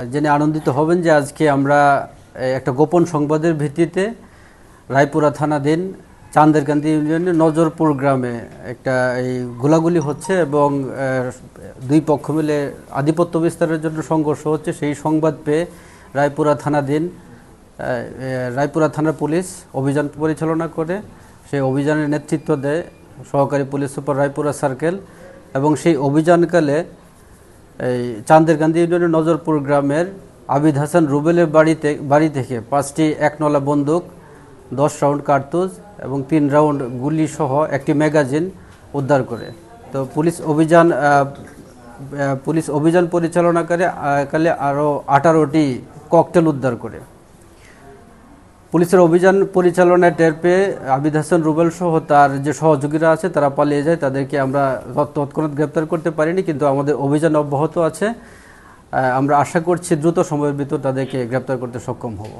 জেনে আনন্দিত হবেন যে আজকে আমরা একটা গোপন সংবাদের ভিত্তিতে রায়পুরা থানাধীন চান্দেরকান্দি ইউনিয়নের নজরপুর গ্রামে একটা এই গোলাগুলি হচ্ছে এবং দুই পক্ষ মিলে আধিপত্য বিস্তারের জন্য সংঘর্ষ হচ্ছে। সেই সংবাদ পেয়ে রায়পুরা থানার পুলিশ অভিযান পরিচালনা করে। সেই অভিযানের নেতৃত্ব দেয় সহকারী পুলিশ সুপার রায়পুরা সার্কেল এবং সেই অভিযানকালে এই চান্দেরকান্দি ইউনিয়নের নজরপুর গ্রামের আবিদ হাসান রুবেলের বাড়ি থেকে 5টি 1 নলা বন্দুক, 10 রাউন্ড কার্তুজ এবং 3 রাউন্ড গুলি সহ একটি ম্যাগাজিন উদ্ধার করে। তো পুলিশ অভিযান পরিচালনাকালে আরও 18টি ককটেল উদ্ধার করে। পুলিশের অভিযান পরিচালনায় টের পেয়ে আবিদ হাসান রুবেল সহ তার যে সহযোগীরা আছে তারা পালিয়ে যায়। তাদেরকে আমরা তৎক্ষণাৎ গ্রেপ্তার করতে পারিনি, কিন্তু আমাদের অভিযান অব্যাহত আছে। আমরা আশা করছি দ্রুত সময়ের ভিতর তাদেরকে গ্রেপ্তার করতে সক্ষম হব।